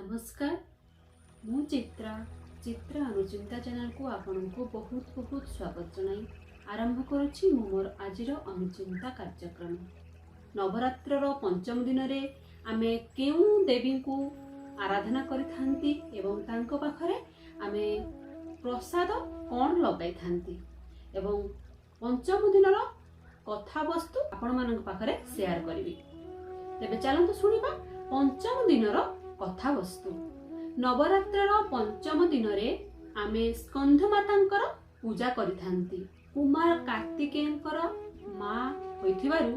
नमस्कार मु चित्रा चित्रा अनुचिंता चैनल को आपण को बहुत बहुत स्वागत जनाई आरंभ करुछि मोर आजिर अनुचिंता कार्यक्रम। नवरात्र पंचम दिन रे आमे केउ देवी को आराधना करिथांती एवं तांको पाखरे आमे प्रसाद कोन लगाई थांती एवं पंचम दिन रो कथा वस्तु आपण मानक पाखरे शेयर करिवि। तेबे चलंतु सुनिबा पंचम दिन रो कथा वस्तु। नवरात्र पंचम दिन रे आमे स्कंध मातांकर पूजा करिथांती। कुमार कार्तिकेयंकर मां होइथिबारु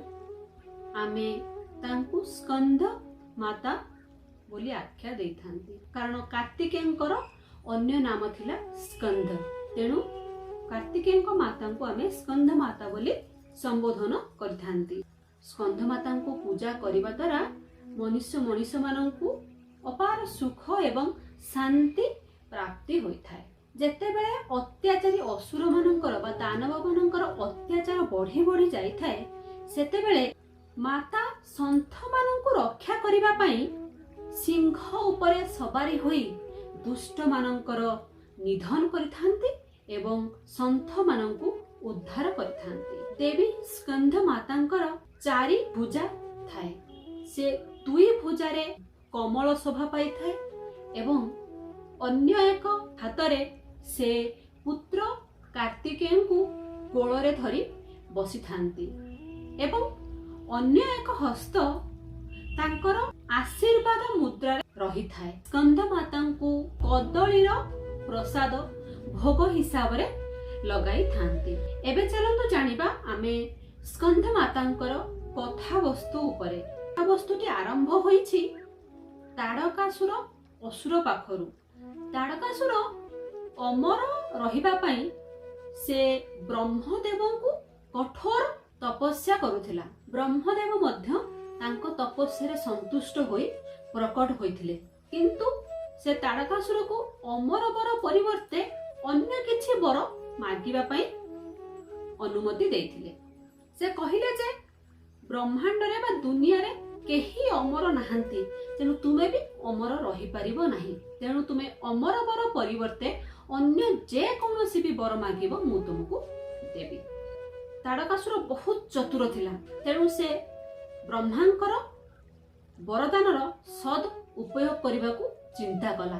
आमे तांकु स्कंध माता बोली आख्या देइथांती, कारण कार्तिकेयंकर अन्य नाम थिला स्कंध। तेणु कार्तिकेयंक मातांकु आमे स्कंध माता बोली संबोधन करिथांती। स्कंध मातांकु पूजा करिबा द्वारा मनुष्य मानंकु अपार सुख एवं शांति प्राप्ति होइथाय। जेतेबेले अत्याचारी असुर मानंकर बा दानव मानंकर अत्याचार बढ़ी बढ़ी जाइथाय, सेतेबेले माता संथ मानंकु रक्षा करिबा पई सिंह उपरे सवारी होई दुष्ट मानंकर निधन करिथांती एवं संथ मानंकु उद्धार करिथांती। देवी स्कंध मातांकर चारि भुजा थाए। से दुई भुजारे कमल शोभा पाई थाए एवं अन्य एक हातरे से पुत्र कार्तिकेय को कोଳରେ धरी बसी थांती एवं अन्य एक हस्त तांकर आशीर्वाद मुद्रा रही थाए। स्कंध माता को कदलीर प्रसाद भोग हिसाब रे लगाई थांती। एबे चलंतु जानिबा आमे स्कंध मातांकर कथा वस्तु उपरे। कथा वस्तुटी आरंभ होईछि ताड़कासुर असुर पाखरु। ताड़कासुर अमर रहिबा पई से ब्रह्मदेव को कठोर तपस्या करुथिला। ब्रह्मदेव मध्य तांको तपस्या रे संतुष्ट होई प्रकट होइथिले, किंतु से ताड़कासुर को अमर वर परिवर्ते अन्य किछि वर मागिबा पई अनुमति देइथिले। से कहिले जे ब्रह्मांड रे बा दुनिया रे केही अमर नाहंती, तेणु तुमे भी अमर रही पारिबो नाही। तेणु तुमे अमर वर परिवर्ते अन्य जे कौनसी भी वर मागिबो मु तुमको देबी। ताड़कासुर बहुत चतुर थिला, तेणु से ब्रह्मांकर वरदानर सद उपयोग करिबाकू चिंता कला।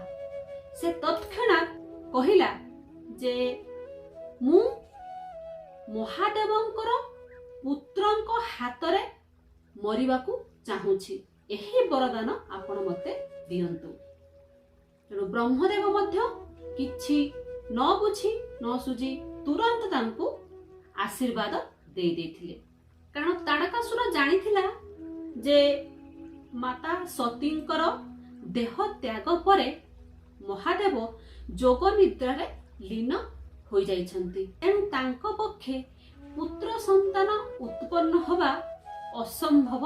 से तत्क्षणात कहिला जे मु महादेवंकर पुत्रंक हातरे मरिबाकू चाहूछि, एही वरदान आपण मते दियंतु। तेणु ब्रह्मदेव मध्य किछि न बुझी न सुझी तुरंत तांकू आशीर्वाद देई देथिले। कारण ताड़कासुर जानिथिला जे माता सतींकर देह त्याग परे महादेव जोग निद्रा रे लीन होई जाइछंती। तेणु तांको पक्षे पुत्र संतान उत्पन्न होबा असंभव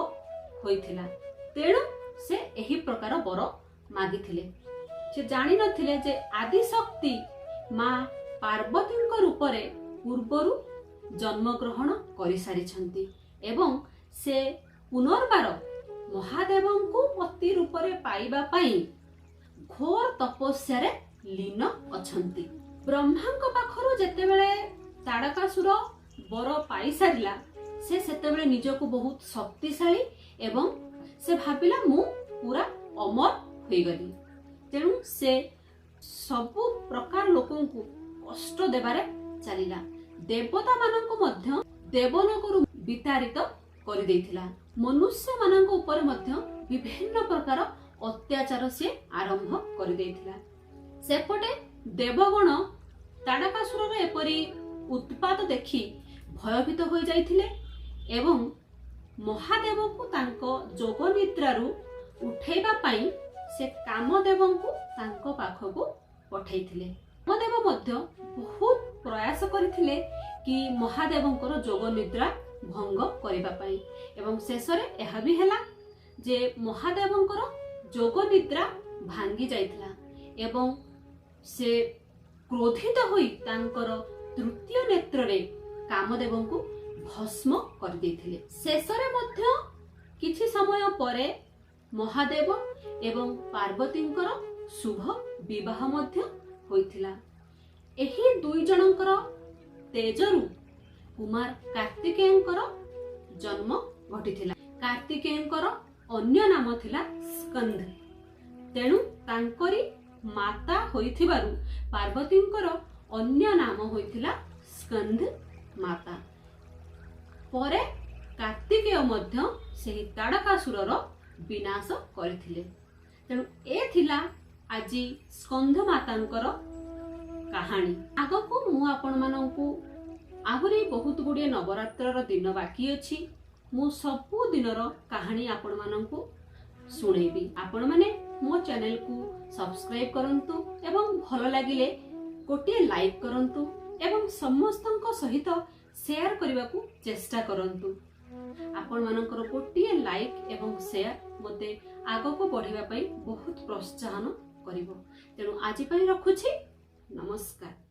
होइथिला। तेणु से एही प्रकार वर मागिथिले। से जानि नथिले जे आदि शक्ति मां पार्वतीଙ୍କ रूपरे पूर्वरु जन्म ग्रहण करि सारिछंती एवं से पुनर्बार महादेवଙ୍କୁ पति रूपरे पाइबा पई घोर तपस्या रे लीन अछंती। ब्रह्माଙ୍କ पाखरु जेतेबेले ताड़कासुर वर पाई सारिला, से सेतेबेले निजको बहुत शक्तिशाली एवं से भाबिला मु पूरा अमर होई गली। तेणु से सबु प्रकार लोकन को कष्ट देबारे चलिला। देवता माननको मध्य देवलोकरु विताड़ित करि देथिला। मनुष्य मानक ऊपर मध्य विभिन्न प्रकार अत्याचार से आरंभ करि देथिला। सेपटे देवगण ताड़कासुर रे एपरी उत्पात देखि भयभीत हो जाइथिले एवं महादेव को तांको जोग निद्रारु उठेबा पई से कामदेवଙ୍କୁ तांको पाखको पठाइथिले। कामदेव मध्य बहुत प्रयास करिथिले कि महादेवଙ୍କର जोग निद्रा भंग करिबा पई एवं शेषरे एहा भी हैला जे महादेवଙ୍କର जोग निद्रा भांगी जाइथिला एवं से क्रोधित होई तांकर तृतीय नेत्र रे कामदेवଙ୍କୁ भस्म कर देथिले। शेषरे मध्य किछि समय परे महादेव एवं पार्वतींकर शुभ विवाह मध्य होइथिला। एही दुई जनकर तेजरु कुमार कार्तिकेयंकर जन्म घटिथिला। कार्तिकेयंकर अन्य नाम थिला स्कंद, तेणु तांकरी माता होइथिबारु पार्वतींकर अन्य नाम होइथिला स्कंद माता। परे कार्तिकेय मध्य सेही ताड़कासुरर विनाश करथिले। तेणु ए थिला आजी स्कंद मातांकर कहानी। आगको मु आपण मानंकु आहुरी बहुत गुड़िए नवरात्रर दिन बाकी अछि। मु सबु दिनर कहानी आपण मानंकु सुनेबी। आपण माने मो चैनल को सब्सक्राइब करंतु एवं भल लागिले गोटे लाइक करंतु एवं समस्तंक सहित शेयर करबा को चेष्टा करंतु। आपण मानकर गोटे लाइक एवं शेयर मते आगको बढ़िबा पई बहुत प्रोत्साहन करिवो। तेणु आज पई रखुछि। नमस्कार।